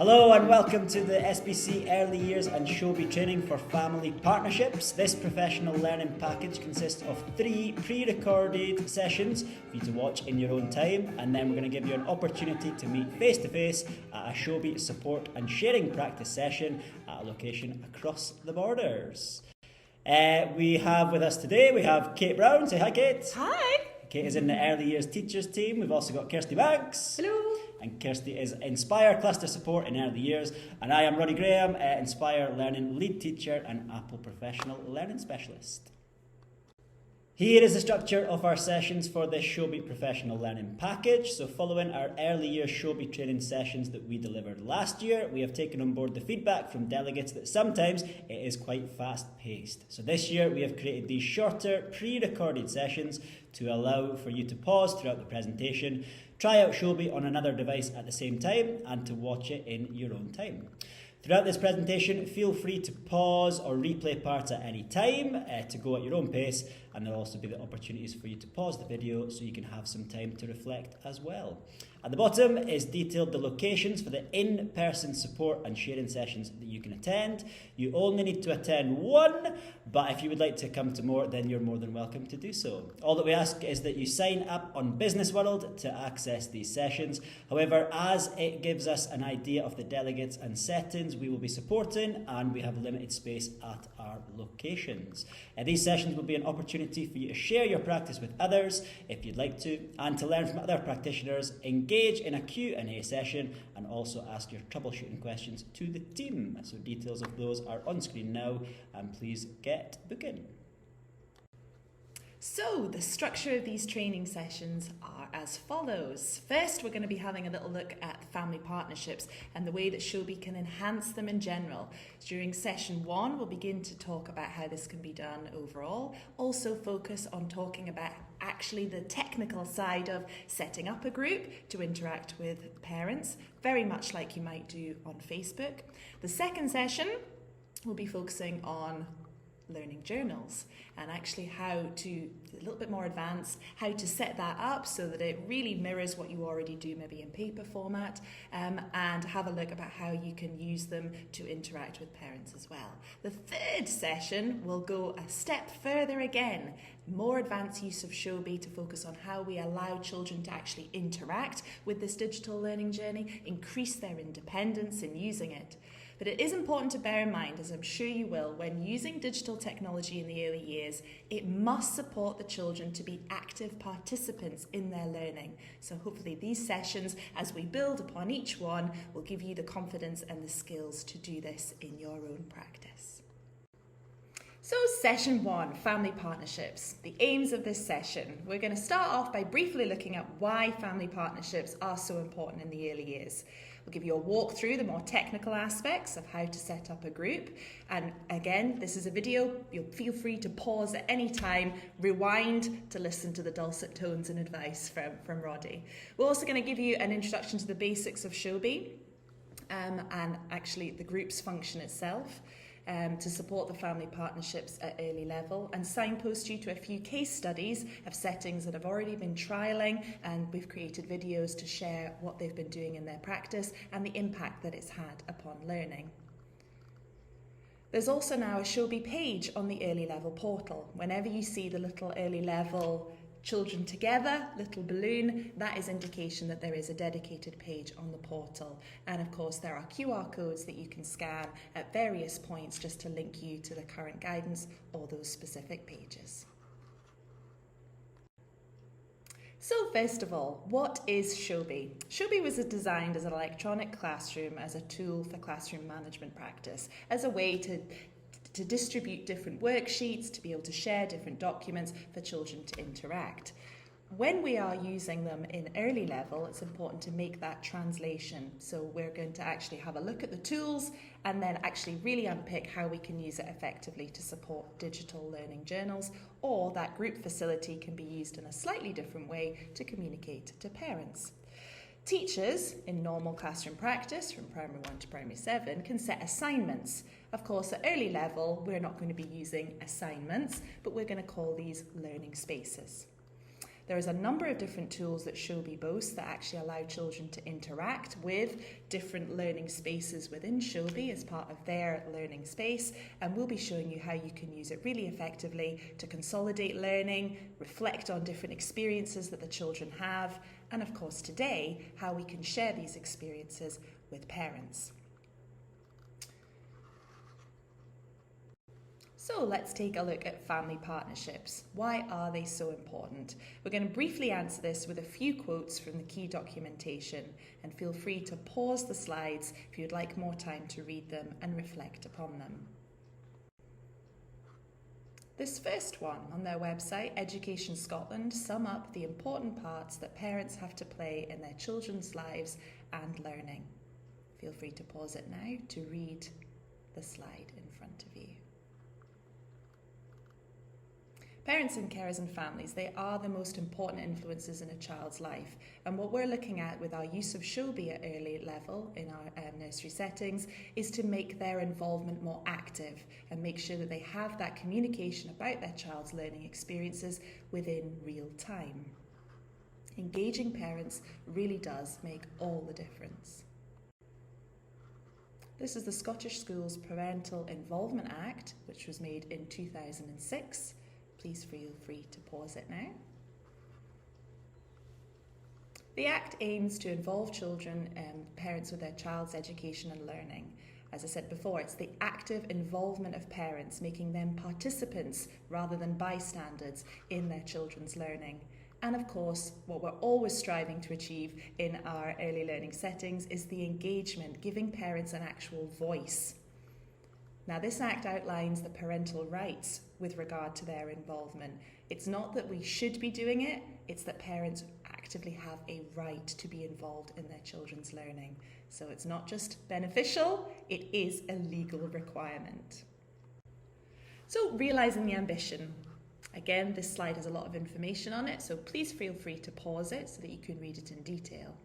Hello and welcome to the SBC Early Years and Showbie training for family partnerships. This professional learning package consists of 3 pre-recorded sessions for you to watch in your own time, and then we're going to give you an opportunity to meet face-to-face at a Showbie support and sharing practice session at a location across the borders. We have with us today, we have Kate Brown. Say hi, Kate. Hi. Kate is in the Early Years Teachers team. We've also got Kirsty Banks. Hello. And Kirsty is Inspire Cluster Support in Early Years. And I am Roddy Graham, Inspire Learning Lead Teacher and Apple Professional Learning Specialist. Here is the structure of our sessions for this Showbie Professional Learning Package. So following our Early Year Showbie training sessions that we delivered last year, we have taken on board the feedback from delegates that sometimes it is quite fast-paced. So this year we have created these shorter pre-recorded sessions to allow for you to pause throughout the presentation, try out Showbie on another device at the same time, and to watch it in your own time. Throughout this presentation, feel free to pause or replay parts at any time to go at your own pace, and there'll also be the opportunities for you to pause the video so you can have some time to reflect as well. At the bottom is detailed the locations for the in-person support and sharing sessions that you can attend. You only need to attend one, but if you would like to come to more, then you're more than welcome to do so. All that we ask is that you sign up on Business World to access these sessions. However, as it gives us an idea of the delegates and settings we will be supporting, and we have limited space at our locations. These sessions will be an opportunity for you to share your practice with others if you'd like to, and to learn from other practitioners, engage in a Q&A session, and also ask your troubleshooting questions to the team. So details of those are on screen now, and please get booking. So the structure of these training sessions are as follows. First, we're going to be having a little look at family partnerships and the way that Showbie can enhance them in general. During session 1, we'll begin to talk about how this can be done overall. Also focus on talking about actually the technical side of setting up a group to interact with parents, very much like you might do on Facebook. The second session will be focusing on learning journals and actually how to, a little bit more advanced, how to set that up so that it really mirrors what you already do, maybe in paper format, and have a look about how you can use them to interact with parents as well. The third session will go a step further again, more advanced use of Showbie to focus on how we allow children to actually interact with this digital learning journey, increase their independence in using it. But it is important to bear in mind, as I'm sure you will, when using digital technology in the early years, it must support the children to be active participants in their learning. So hopefully these sessions, as we build upon each one, will give you the confidence and the skills to do this in your own practice. So session 1, family partnerships. The aims of this session. We're going to start off by briefly looking at why family partnerships are so important in the early years. We'll give you a walk through the more technical aspects of how to set up a group. And again, this is a video. You'll feel free to pause at any time, rewind to listen to the dulcet tones and advice from Roddy. We're also going to give you an introduction to the basics of Showbie and actually the group's function itself. To support the family partnerships at early level, and signpost you to a few case studies of settings that have already been trialling, and we've created videos to share what they've been doing in their practice and the impact that it's had upon learning. There's also now a Showbie page on the early level portal. Whenever you see the little early level children together, little balloon, that is indication that there is a dedicated page on the portal. And of course there are QR codes that you can scan at various points just to link you to the current guidance or those specific pages. So first of all, what is Showbie? Showbie was designed as an electronic classroom, as a tool for classroom management practice, as a way to distribute different worksheets, to be able to share different documents for children to interact. When we are using them in early level, it's important to make that translation. So we're going to actually have a look at the tools and then actually really unpick how we can use it effectively to support digital learning journals, or that group facility can be used in a slightly different way to communicate to parents. Teachers in normal classroom practice from primary 1 to primary 7 can set assignments. Of course, at early level, we're not going to be using assignments, but we're going to call these learning spaces. There is a number of different tools that Showbie boasts that actually allow children to interact with different learning spaces within Showbie as part of their learning space, and we'll be showing you how you can use it really effectively to consolidate learning, reflect on different experiences that the children have, and of course today, how we can share these experiences with parents. So let's take a look at family partnerships. Why are they so important? We're going to briefly answer this with a few quotes from the key documentation, and feel free to pause the slides if you'd like more time to read them and reflect upon them. This first one on their website, Education Scotland, sum up the important parts that parents have to play in their children's lives and learning. Feel free to pause it now to read the slide in front of you. Parents and carers and families, they are the most important influences in a child's life. And what we're looking at with our use of Showbie at early level in our nursery settings is to make their involvement more active and make sure that they have that communication about their child's learning experiences within real time. Engaging parents really does make all the difference. This is the Scottish Schools Parental Involvement Act, which was made in 2006. Please feel free to pause it now. The Act aims to involve children and parents with their child's education and learning. As I said before, it's the active involvement of parents, making them participants rather than bystanders in their children's learning. And of course, what we're always striving to achieve in our early learning settings is the engagement, giving parents an actual voice. Now, this Act outlines the parental rights with regard to their involvement. It's not that we should be doing it, it's that parents actively have a right to be involved in their children's learning. So it's not just beneficial, it is a legal requirement. So, realising the ambition. Again, this slide has a lot of information on it, so please feel free to pause it so that you can read it in detail.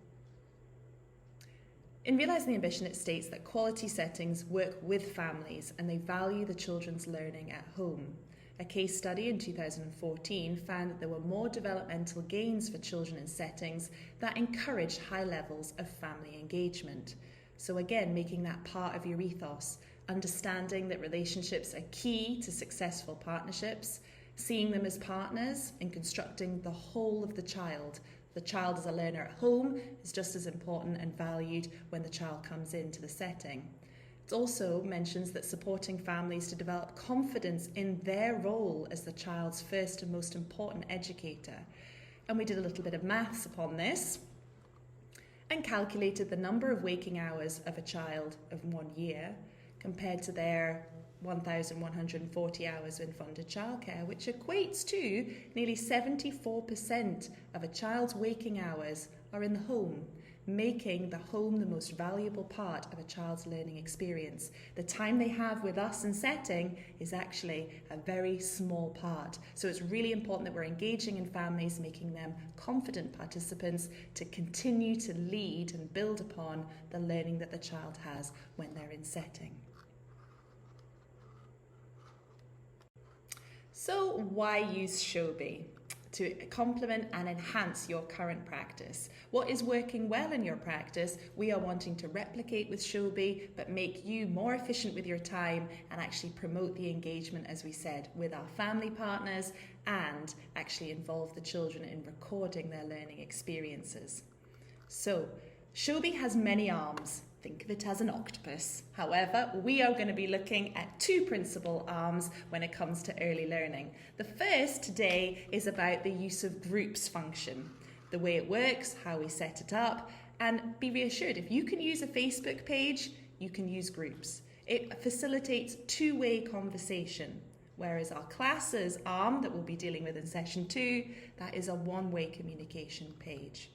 In Realising the Ambition, it states that quality settings work with families and they value the children's learning at home. A case study in 2014 found that there were more developmental gains for children in settings that encouraged high levels of family engagement. So again, making that part of your ethos, understanding that relationships are key to successful partnerships, seeing them as partners in constructing the whole of the child. The child as a learner at home is just as important and valued when the child comes into the setting. It also mentions that supporting families to develop confidence in their role as the child's first and most important educator. And we did a little bit of maths upon this and calculated the number of waking hours of a child of 1 year compared to their 1,140 hours in funded childcare, which equates to nearly 74% of a child's waking hours are in the home, making the home the most valuable part of a child's learning experience. The time they have with us in setting is actually a very small part. So it's really important that we're engaging in families, making them confident participants to continue to lead and build upon the learning that the child has when they're in setting. So why use Showbie? To complement and enhance your current practice. What is working well in your practice, we are wanting to replicate with Showbie, but make you more efficient with your time and actually promote the engagement, as we said, with our family partners and actually involve the children in recording their learning experiences. So, Showbie has many arms. Think of it as an octopus. However, we are going to be looking at two principal arms when it comes to early learning. The first today is about the use of groups function, the way it works, how we set it up, and be reassured, if you can use a Facebook page, you can use groups. It facilitates two-way conversation, whereas our classes arm that we'll be dealing with in session 2, that is a one-way communication page.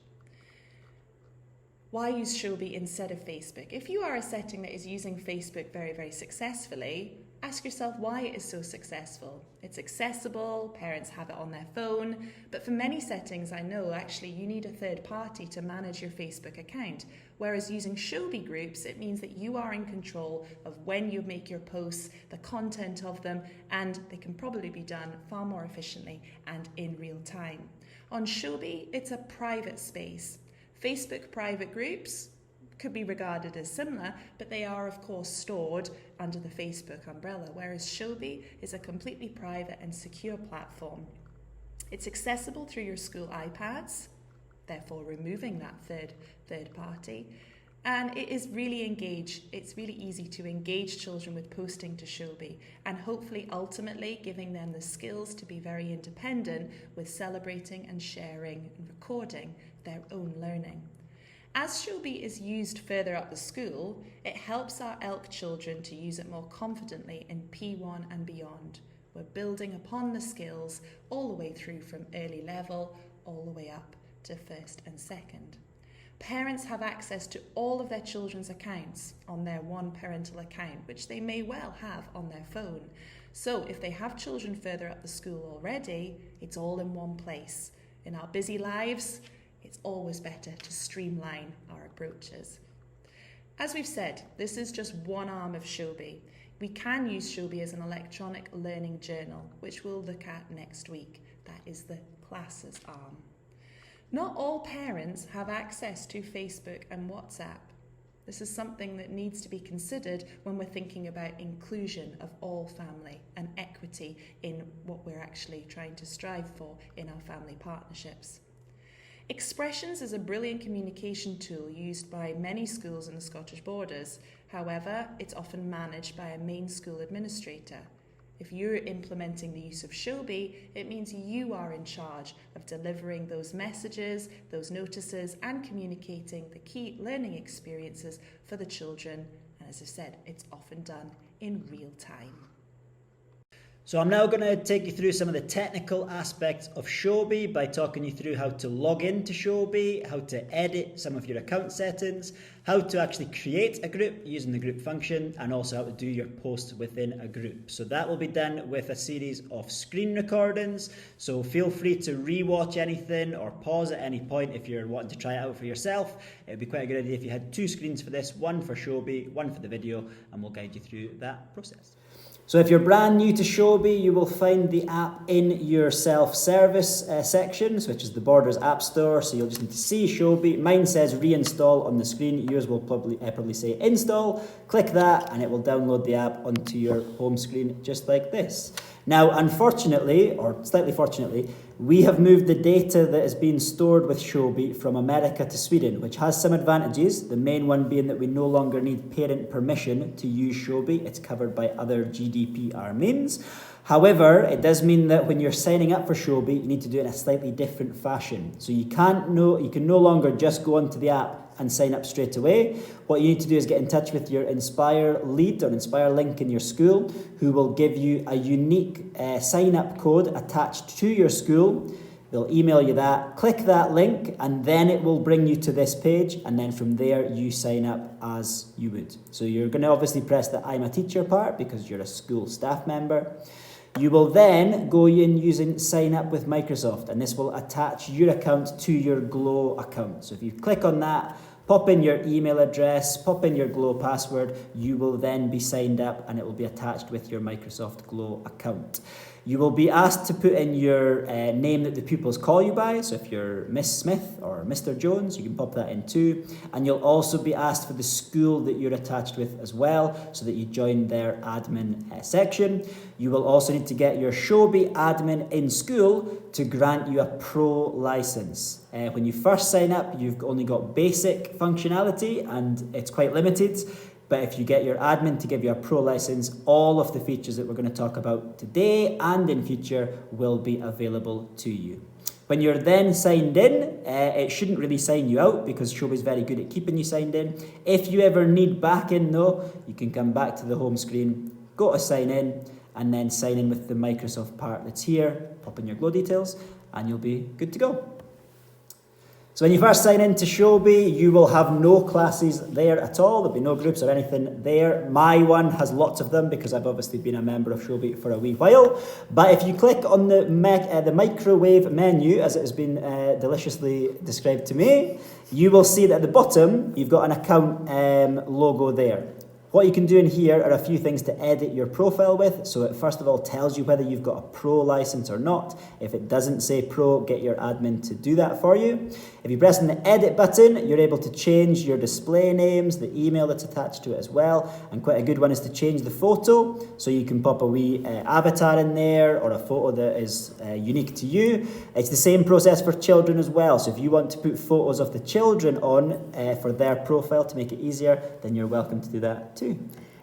Why use Showbie instead of Facebook? If you are a setting that is using Facebook very, very successfully, ask yourself why it is so successful. It's accessible, parents have it on their phone, but for many settings I know actually you need a third party to manage your Facebook account. Whereas using Showbie groups, it means that you are in control of when you make your posts, the content of them, and they can probably be done far more efficiently and in real time. On Showbie, it's a private space. Facebook private groups could be regarded as similar, but they are of course stored under the Facebook umbrella, whereas Showbie is a completely private and secure platform. It's accessible through your school iPads, therefore removing that third party. And it is really it's really easy to engage children with posting to Showbie, and hopefully ultimately giving them the skills to be very independent with celebrating and sharing and recording their own learning. As Showbie is used further up the school, it helps our ELK children to use it more confidently in P1 and beyond. We're building upon the skills all the way through from early level all the way up to first and second. Parents have access to all of their children's accounts on their one parental account, which they may well have on their phone. So if they have children further up the school already, it's all in one place. In our busy lives, it's always better to streamline our approaches. As we've said, this is just one arm of Showbie. We can use Showbie as an electronic learning journal, which we'll look at next week. That is the classes arm. Not all parents have access to Facebook and WhatsApp. This is something that needs to be considered when we're thinking about inclusion of all family and equity in what we're actually trying to strive for in our family partnerships. Expressions is a brilliant communication tool used by many schools in the Scottish Borders. However, it's often managed by a main school administrator. If you're implementing the use of Showbie, it means you are in charge of delivering those messages, those notices, and communicating the key learning experiences for the children. And as I said, it's often done in real time. So I'm now going to take you through some of the technical aspects of Showbie by talking you through how to log into Showbie, how to edit some of your account settings, how to actually create a group using the group function, and also how to do your posts within a group. So that will be done with a series of screen recordings. So feel free to rewatch anything or pause at any point if you're wanting to try it out for yourself. It would be quite a good idea if you had 2 screens for this, one for Showbie, one for the video, and we'll guide you through that process. So if you're brand new to Showbie, you will find the app in your self-service sections, which is the Borders App Store. So you'll just need to see Showbie. Mine says reinstall on the screen. Yours will probably say install. Click that and it will download the app onto your home screen just like this. Now, unfortunately, or slightly fortunately, we have moved the data that is being stored with Showbie from America to Sweden, which has some advantages. The main one being that we no longer need parent permission to use Showbie. It's covered by other GDPR means. However, it does mean that when you're signing up for Showbie, you need to do it in a slightly different fashion. So you can no longer just go onto the app and sign up straight away. What you need to do is get in touch with your Inspire lead or Inspire link in your school, who will give you a unique sign-up code attached to your school. They'll email you that, click that link, and then it will bring you to this page, and then from there you sign up as you would. So you're going to obviously press the I'm a teacher part because you're a school staff member. You will then go in using Sign Up with Microsoft, and this will attach your account to your Glow account. So if you click on that, pop in your email address, pop in your Glow password, you will then be signed up and it will be attached with your Microsoft Glow account. You will be asked to put in your name that the pupils call you by. So if you're Miss Smith or Mr. Jones, you can pop that in too. And you'll also be asked for the school that you're attached with as well, so that you join their admin section. You will also need to get your Showbie admin in school to grant you a pro license. When you first sign up, you've only got basic functionality and it's quite limited. But if you get your admin to give you a pro license, all of the features that we're going to talk about today and in future will be available to you. When you're then signed in, it shouldn't really sign you out because Showbie is very good at keeping you signed in. If you ever need back in though, you can come back to the home screen, go to sign in, and then sign in with the Microsoft part that's here, pop in your Glow details, and you'll be good to go. So when you first sign into Showbie, you will have no classes there at all. There'll be no groups or anything there. My one has lots of them because I've obviously been a member of Showbie for a wee while. But if you click on the microwave menu, as it has been deliciously described to me, you will see that at the bottom, you've got an account logo there. What you can do in here are a few things to edit your profile with. So it first of all tells you whether you've got a pro license or not. If it doesn't say pro, get your admin to do that for you. If you press on the edit button, you're able to change your display names, the email that's attached to it as well. And quite a good one is to change the photo. So you can pop a wee avatar in there or a photo that is unique to you. It's the same process for children as well. So if you want to put photos of the children on for their profile to make it easier, then you're welcome to do that too.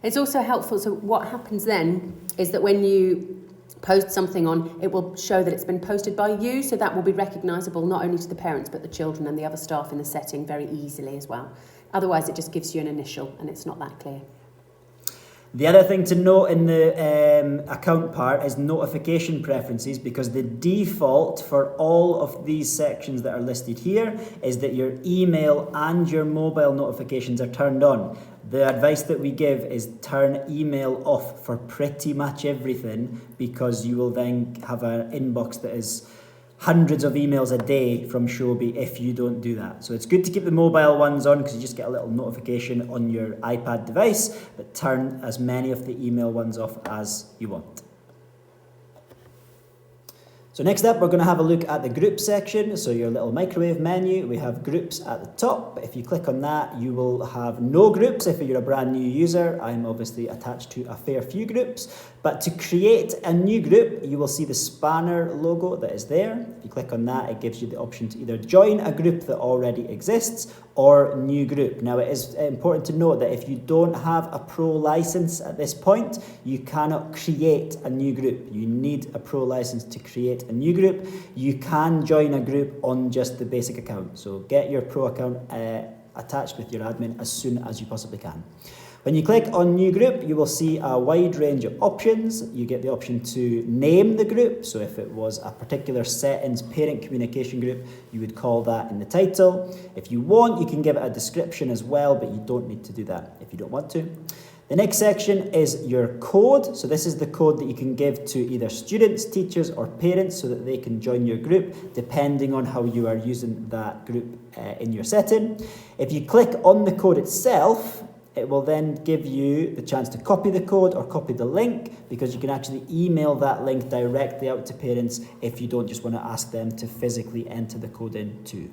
It's also helpful. So what happens then is that when you post something on, it will show that it's been posted by you, so that will be recognisable not only to the parents but the children and the other staff in the setting very easily as well. Otherwise it just gives you an initial and it's not that clear. The other thing to note in the account part is notification preferences, because the default for all of these sections that are listed here is that your email and your mobile notifications are turned on. The advice that we give is turn email off for pretty much everything, because you will then have an inbox that is hundreds of emails a day from Showbie if you don't do that. So it's good to keep the mobile ones on because you just get a little notification on your iPad device, but turn as many of the email ones off as you want. So next up, we're going to have a look at the group section. So your little microwave menu, we have groups at the top. If you click on that, you will have no groups if you're a brand new user. I'm obviously attached to a fair few groups. But to create a new group, you will see the spanner logo that is there. If you click on that, it gives you the option to either join a group that already exists or new group. Now, it is important to note that if you don't have a pro license at this point, you cannot create a new group. You need a pro license to create a new group. You can join a group on just the basic account. So get your pro account attached with your admin as soon as you possibly can. When you click on new group, you will see a wide range of options. You get the option to name the group. So if it was a particular settings parent communication group, you would call that in the title. If you want, you can give it a description as well, but you don't need to do that if you don't want to. The next section is your code. So this is the code that you can give to either students, teachers, or parents so that they can join your group, depending on how you are using that group in your setting. If you click on the code itself, it will then give you the chance to copy the code or copy the link, because you can actually email that link directly out to parents if you don't just want to ask them to physically enter the code in too.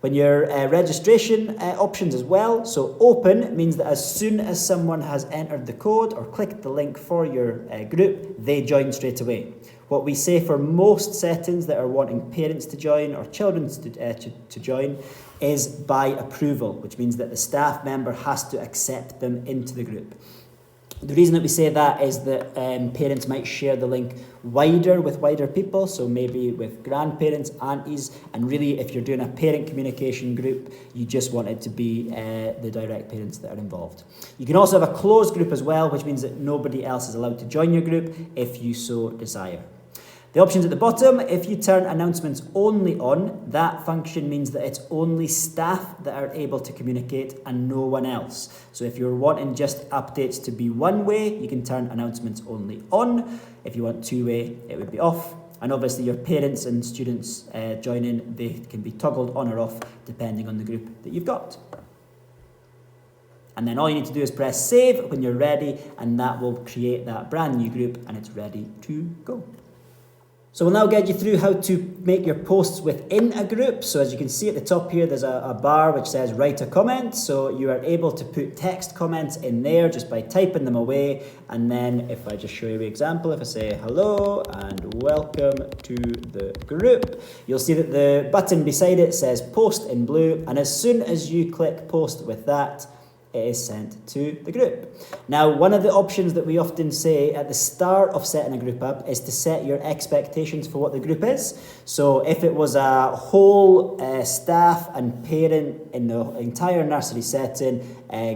When your registration options as well, so open means that as soon as someone has entered the code or clicked the link for your group, they join straight away. What we say for most settings that are wanting parents to join or children to join is by approval, which means that the staff member has to accept them into the group. The reason that we say that is that parents might share the link with wider people, so maybe with grandparents, aunties, and really if you're doing a parent communication group, you just want it to be the direct parents that are involved. You can also have a closed group as well, which means that nobody else is allowed to join your group if you so desire. The options at the bottom, if you turn announcements only on, that function means that it's only staff that are able to communicate and no one else. So if you're wanting just updates to be one way, you can turn announcements only on. If you want two-way, it would be off. And obviously your parents and students joining, they can be toggled on or off depending on the group that you've got. And then all you need to do is press save when you're ready, and that will create that brand new group and it's ready to go. So we'll now get you through how to make your posts within a group. So as you can see at the top here, there's a bar which says write a comment. So you are able to put text comments in there just by typing them away. And then if I just show you an example, if I say hello and welcome to the group, you'll see that the button beside it says post in blue. And as soon as you click post with that, it is sent to the group. Now, one of the options that we often say at the start of setting a group up is to set your expectations for what the group is. So if it was a whole staff and parent in the entire nursery setting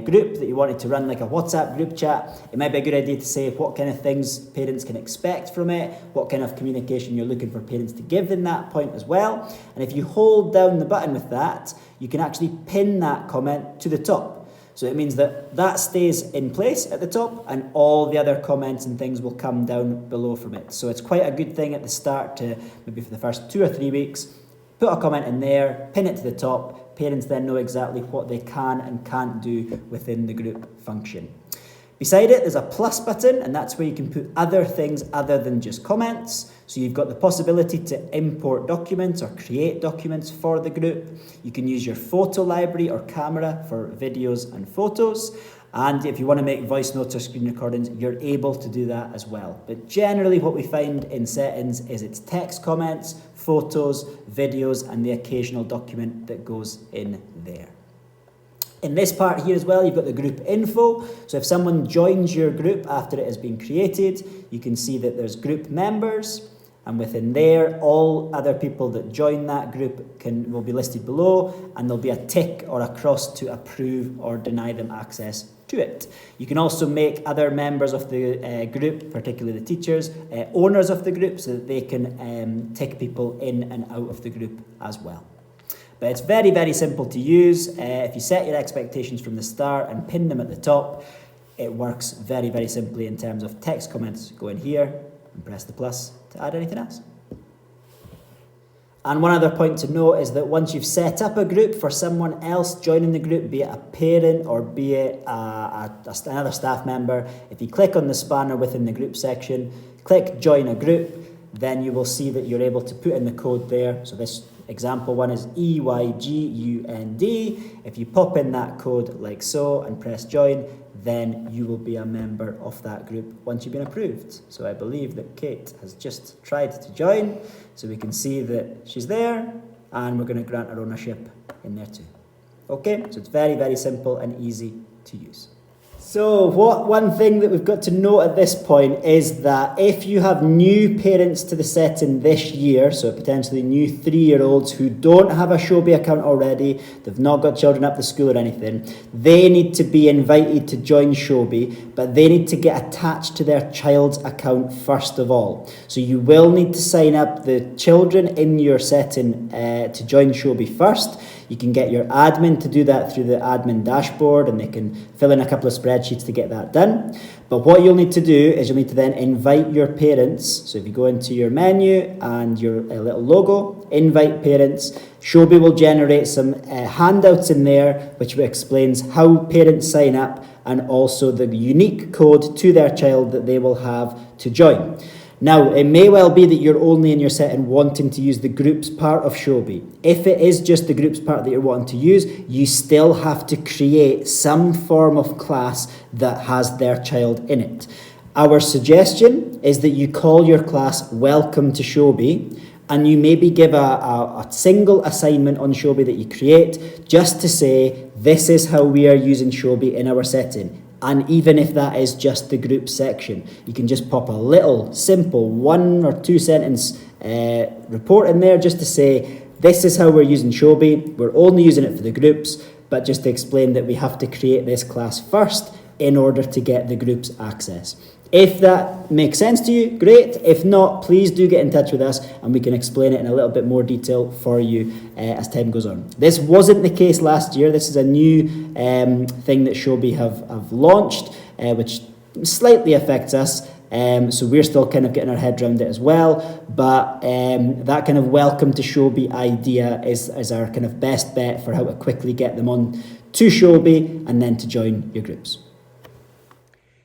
group that you wanted to run like a WhatsApp group chat, it might be a good idea to say what kind of things parents can expect from it, what kind of communication you're looking for parents to give in that point as well. And if you hold down the button with that, you can actually pin that comment to the top. So it means that that stays in place at the top and all the other comments and things will come down below from it. So it's quite a good thing at the start to, maybe for the first 2 or 3 weeks, put a comment in there, pin it to the top. Parents then know exactly what they can and can't do within the group function. Beside it, there's a plus button, and that's where you can put other things other than just comments. So you've got the possibility to import documents or create documents for the group. You can use your photo library or camera for videos and photos. And if you want to make voice notes or screen recordings, you're able to do that as well. But generally what we find in settings is it's text comments, photos, videos, and the occasional document that goes in there. In this part here as well, you've got the group info. So if someone joins your group after it has been created, you can see that there's group members, and within there, all other people that join that group will be listed below, and there'll be a tick or a cross to approve or deny them access to it. You can also make other members of the group, particularly the teachers, owners of the group, so that they can tick people in and out of the group as well. But it's very, very simple to use. If you set your expectations from the start and pin them at the top, it works very, very simply in terms of text comments. Go in here and press the plus to add anything else. And one other point to note is that once you've set up a group for someone else joining the group, be it a parent or be it another staff member, if you click on the spanner within the group section, click join a group, then you will see that you're able to put in the code there. So this example one is EYGUND. If you pop in that code like so and press join, then you will be a member of that group once you've been approved. So I believe that Kate has just tried to join, so we can see that she's there, and we're going to grant her ownership in there too. Okay, so it's very, very simple and easy to use. So one thing that we've got to note at this point is that if you have new parents to the setting this year, so potentially new 3-year-olds who don't have a Showbie account already, they've not got children up to school or anything, they need to be invited to join Showbie, but they need to get attached to their child's account first of all. So you will need to sign up the children in your setting to join Showbie first. You can get your admin to do that through the admin dashboard, and they can fill in a couple of spreadsheets to get that done. But what you'll need to do is you'll need to then invite your parents. So if you go into your menu and your little logo, invite parents, Showbie will generate some handouts in there which explains how parents sign up and also the unique code to their child that they will have to join. Now, it may well be that you're only in your setting wanting to use the groups part of Showbie. If it is just the groups part that you're wanting to use, you still have to create some form of class that has their child in it. Our suggestion is that you call your class Welcome to Showbie, and you maybe give a single assignment on Showbie that you create just to say, this is how we are using Showbie in our setting. And even if that is just the group section, you can just pop a little simple 1 or 2 sentence report in there just to say, this is how we're using Showbie. We're only using it for the groups, but just to explain that we have to create this class first in order to get the groups access. If that makes sense to you, great. If not, please do get in touch with us and we can explain it in a little bit more detail for you as time goes on. This wasn't the case last year. This is a new thing that Showbie have launched, which slightly affects us. So we're still kind of getting our head around it as well. But that kind of welcome to Showbie idea is our kind of best bet for how to quickly get them on to Showbie and then to join your groups.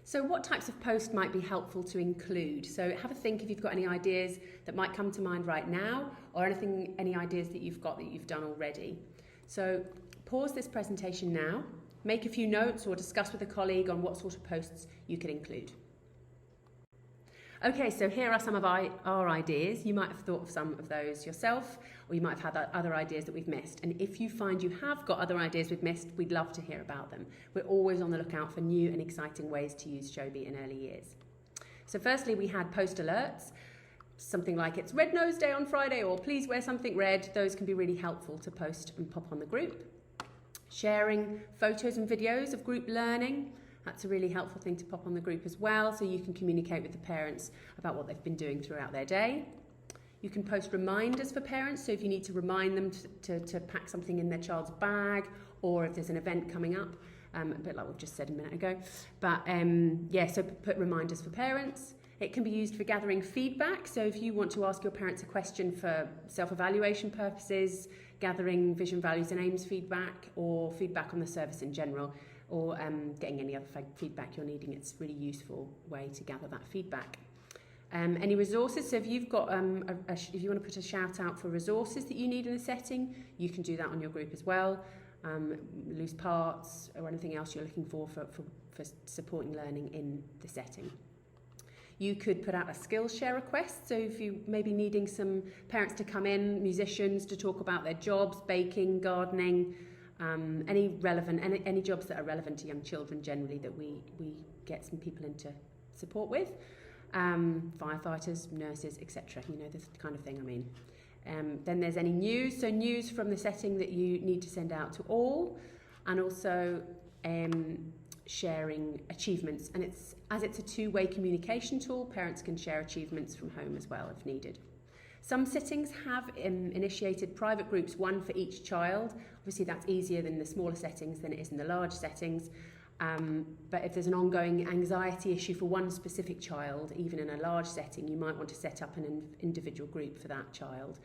So what types of posts might be helpful to include? So have a think if you've got any ideas that might come to mind right now, or any ideas that you've got that you've done already. So pause this presentation now, make a few notes or discuss with a colleague on what sort of posts you could include. Okay, so here are some of our ideas. You might have thought of some of those yourself, or you might have had other ideas that we've missed. And if you find you have got other ideas we've missed, we'd love to hear about them. We're always on the lookout for new and exciting ways to use Showbie in early years. So firstly, we had post alerts, something like it's Red Nose Day on Friday, or please wear something red. Those can be really helpful to post and pop on the group. Sharing photos and videos of group learning. That's a really helpful thing to pop on the group as well, so you can communicate with the parents about what they've been doing throughout their day. You can post reminders for parents, so if you need to remind them to pack something in their child's bag, or if there's an event coming up, a bit like we've just said a minute ago. But so put reminders for parents. It can be used for gathering feedback, so if you want to ask your parents a question for self-evaluation purposes, gathering vision, values and aims feedback, or feedback on the service in general, or getting any other feedback you're needing. It's a really useful way to gather that feedback. Any resources, so if you've got, if you want to put a shout out for resources that you need in a setting, you can do that on your group as well. Loose parts or anything else you're looking for supporting learning in the setting. You could put out a skills share request, so if you may be needing some parents to come in, musicians, to talk about their jobs, baking, gardening, any jobs that are relevant to young children generally that we get some people in to support with. Firefighters, nurses, etc. You know, this kind of thing I mean. Then there's any news, so news from the setting that you need to send out to all, and also sharing achievements. And it's a two-way communication tool, parents can share achievements from home as well if needed. Some settings have initiated private groups, one for each child. Obviously that's easier than the smaller settings than it is in the large settings. But if there's an ongoing anxiety issue for one specific child, even in a large setting, you might want to set up an individual group for that child.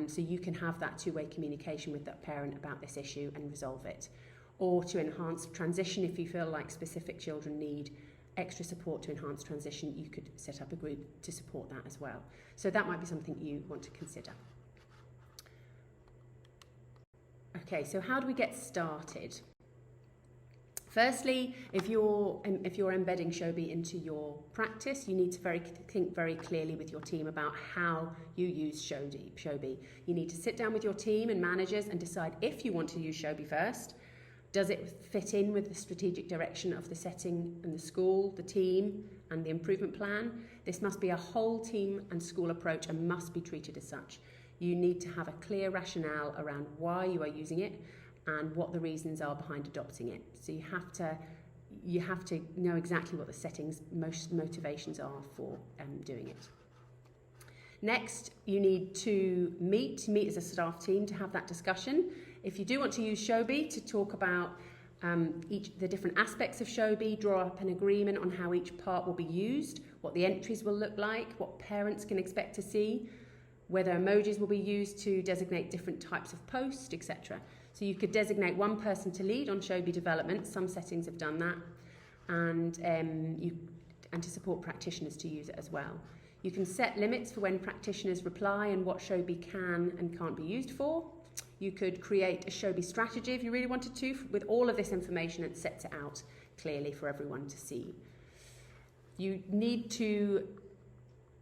So you can have that two-way communication with that parent about this issue and resolve it. Or to enhance transition, if you feel like specific children need extra support to enhance transition, you could set up a group to support that as well. So that might be something you want to consider. Okay, so how do we get started? Firstly, if you're embedding Showbie into your practice, you need to think very clearly with your team about how you use Showbie. You need to sit down with your team and managers and decide if you want to use Showbie first. Does it fit in with the strategic direction of the setting and the school, the team, and the improvement plan? This must be a whole team and school approach and must be treated as such. You need to have a clear rationale around why you are using it and what the reasons are behind adopting it. So you have to know exactly what the setting's most motivations are for doing it. Next, you need to meet as a staff team to have that discussion. If you do want to use Showbie, to talk about the different aspects of Showbie, draw up an agreement on how each part will be used, what the entries will look like, what parents can expect to see, whether emojis will be used to designate different types of posts, etc. So you could designate one person to lead on Showbie development. Some settings have done that, and to support practitioners to use it as well. You can set limits for when practitioners reply and what Showbie can and can't be used for. You could create a Showbie strategy if you really wanted to, with all of this information, and set it out clearly for everyone to see. You need to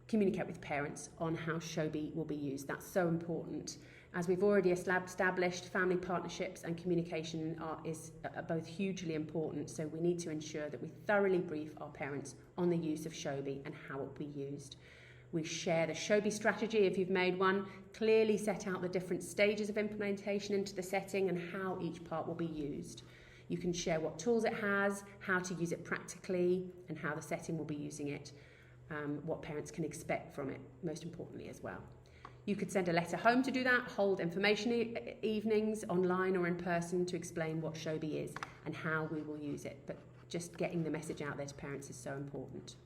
communicate with parents on how Showbie will be used. That's so important. As we've already established, family partnerships and communication are both hugely important, so we need to ensure that we thoroughly brief our parents on the use of Showbie and how it will be used. We share the Showbie strategy if you've made one, clearly set out the different stages of implementation into the setting and how each part will be used. You can share what tools it has, how to use it practically, and how the setting will be using it, what parents can expect from it, most importantly as well. You could send a letter home to do that, hold information evenings online or in person to explain what Showbie is and how we will use it. But just getting the message out there to parents is so important.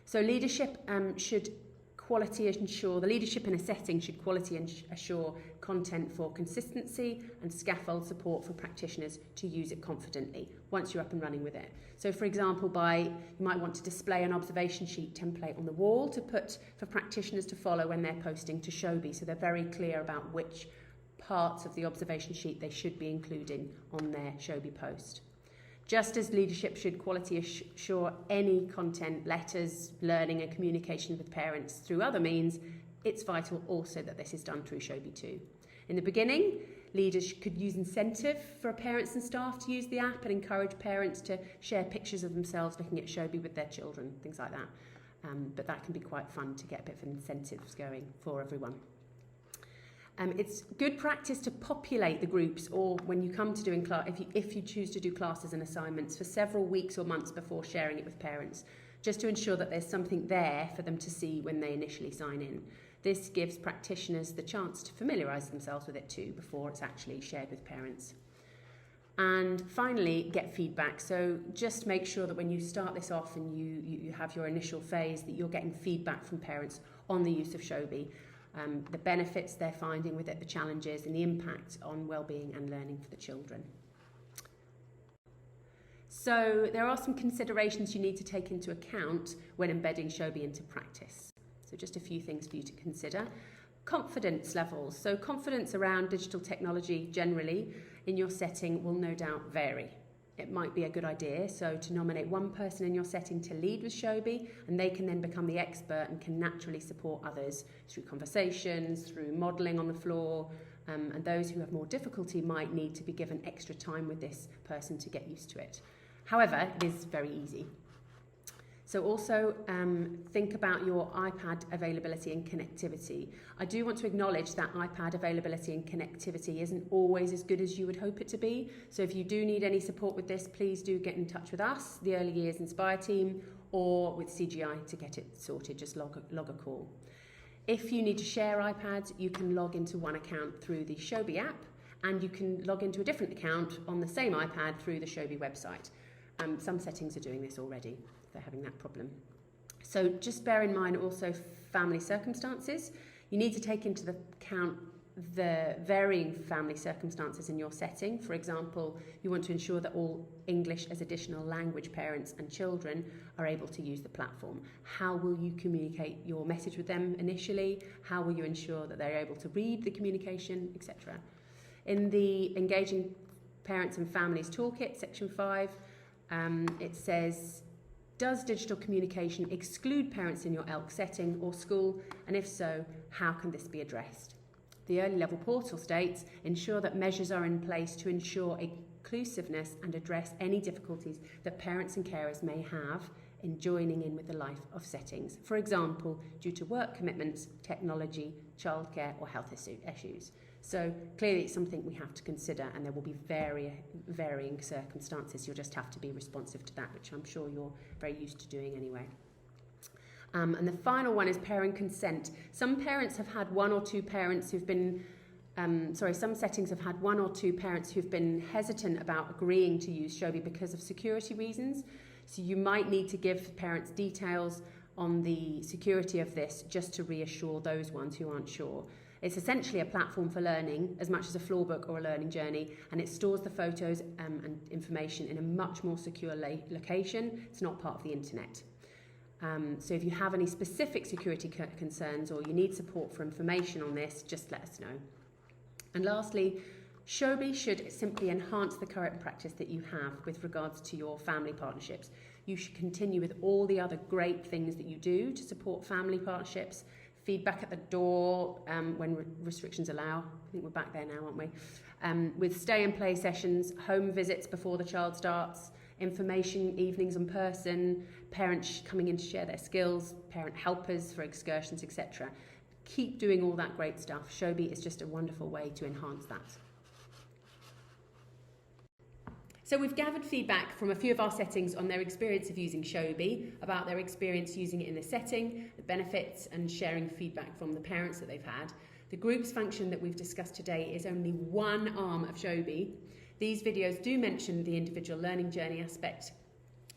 So leadership should quality ensure, the leadership in a setting should quality assure content for consistency and scaffold support for practitioners to use it confidently once you're up and running with it. So for example, you might want to display an observation sheet template on the wall to put for practitioners to follow when they're posting to Showbie, so they're very clear about which parts of the observation sheet they should be including on their Showbie post. Just as leadership should quality assure any content, letters, learning and communication with parents through other means, it's vital also that this is done through Showbie too. In the beginning, leaders could use incentive for parents and staff to use the app and encourage parents to share pictures of themselves looking at Showbie with their children, things like that. But that can be quite fun to get a bit of incentives going for everyone. It's good practice to populate the groups, or when you come to doing if you choose to do classes and assignments, for several weeks or months before sharing it with parents, just to ensure that there's something there for them to see when they initially sign in. This gives practitioners the chance to familiarise themselves with it too before it's actually shared with parents. And finally, get feedback. So just make sure that when you start this off and you have your initial phase, that you're getting feedback from parents on the use of Showbie. The benefits they're finding with it, the challenges and the impact on wellbeing and learning for the children. So there are some considerations you need to take into account when embedding Showbie into practice. So just a few things for you to consider. Confidence levels. So confidence around digital technology generally in your setting will no doubt vary. It might be a good idea to nominate one person in your setting to lead with Showbie, and they can then become the expert and can naturally support others through conversations, through modelling on the floor, and those who have more difficulty might need to be given extra time with this person to get used to it. However, it is very easy. So also think about your iPad availability and connectivity. I do want to acknowledge that iPad availability and connectivity isn't always as good as you would hope it to be. So if you do need any support with this, please do get in touch with us, the Early Years Inspire team, or with CGI to get it sorted. Just log a call. If you need to share iPads, you can log into one account through the Showbie app, and you can log into a different account on the same iPad through the Showbie website. Some settings are doing this already. They're having that problem. So just bear in mind also family circumstances. You need to take into account the varying family circumstances in your setting. For example, you want to ensure that all English as additional language parents and children are able to use the platform. How will you communicate your message with them initially? How will you ensure that they're able to read the communication, etc.? In the Engaging Parents and Families Toolkit, section 5, it says, does digital communication exclude parents in your ELK setting or school? And if so, how can this be addressed? The early level portal states, ensure that measures are in place to ensure inclusiveness and address any difficulties that parents and carers may have in joining in with the life of settings. For example, due to work commitments, technology, childcare or health issues. So clearly it's something we have to consider, and there will be varying circumstances. You'll just have to be responsive to that, which I'm sure you're very used to doing anyway. And the final one is parent consent. Some parents have had one or two parents who've been, some settings have had one or two parents who've been hesitant about agreeing to use Showbie because of security reasons. So you might need to give parents details on the security of this just to reassure those ones who aren't sure. It's essentially a platform for learning as much as a floor book or a learning journey, and it stores the photos and information in a much more secure location. It's not part of the internet. So if you have any specific security concerns or you need support for information on this, just let us know. And lastly, Showbie should simply enhance the current practice that you have with regards to your family partnerships. You should continue with all the other great things that you do to support family partnerships. Feedback at the door when restrictions allow. I think we're back there now, aren't we? With stay and play sessions, home visits before the child starts, information evenings in person, parents coming in to share their skills, parent helpers for excursions, etc. Keep doing all that great stuff. Showbie is just a wonderful way to enhance that. So we've gathered feedback from a few of our settings on their experience of using Showbie, about their experience using it in the setting, the benefits, and sharing feedback from the parents that they've had. The groups function that we've discussed today is only one arm of Showbie. These videos do mention the individual learning journey aspect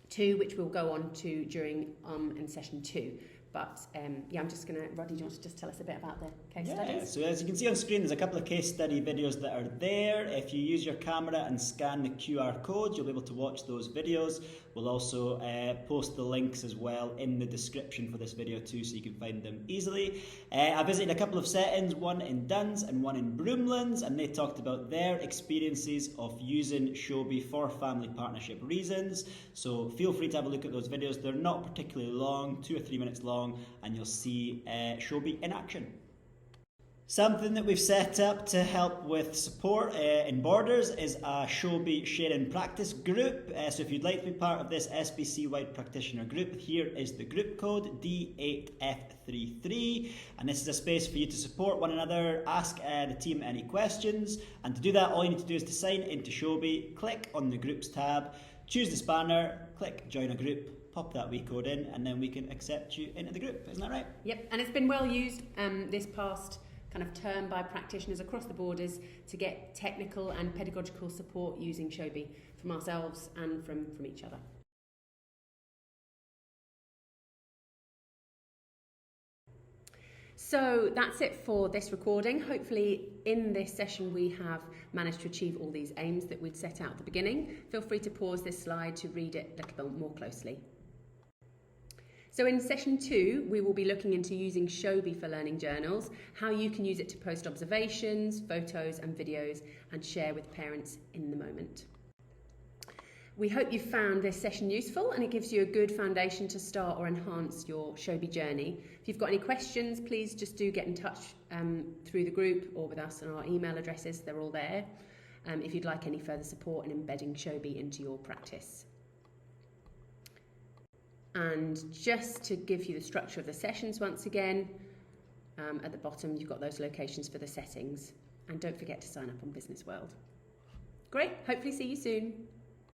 too, which we'll go on to during in session 2. But I'm just going to, Roddy, do you want to just tell us a bit about the case studies? So as you can see on screen, there's a couple of case study videos that are there. If you use your camera and scan the QR code, you'll be able to watch those videos. We'll also post the links as well in the description for this video too, so you can find them easily. I visited a couple of settings, one in Duns and one in Broomlands, and they talked about their experiences of using Showbie for family partnership reasons. So feel free to have a look at those videos. They're not particularly long, 2 or 3 minutes long, and you'll see Showbie in action. Something that we've set up to help with support in Borders is a Showbie Share and Practice group. So if you'd like to be part of this SBC-wide practitioner group, here is the group code ED8F33, and this is a space for you to support one another, ask the team any questions, and to do that all you need to do is to sign into Showbie, click on the Groups tab, choose the spanner, click Join a Group, pop that wee code in, and then we can accept you into the group. Isn't that right? Yep, and it's been well used this past kind of term by practitioners across the borders to get technical and pedagogical support using Showbie from ourselves and from each other. So that's it for this recording. Hopefully in this session we have managed to achieve all these aims that we'd set out at the beginning. Feel free to pause this slide to read it a little bit more closely. So in session 2, we will be looking into using Showbie for learning journals, how you can use it to post observations, photos and videos and share with parents in the moment. We hope you found this session useful and it gives you a good foundation to start or enhance your Showbie journey. If you've got any questions, please just do get in touch through the group or with us, and our email addresses, they're all there, if you'd like any further support in embedding Showbie into your practice. And just to give you the structure of the sessions once again, at the bottom you've got those locations for the settings, and don't forget to sign up on Business World. Great, hopefully see you soon.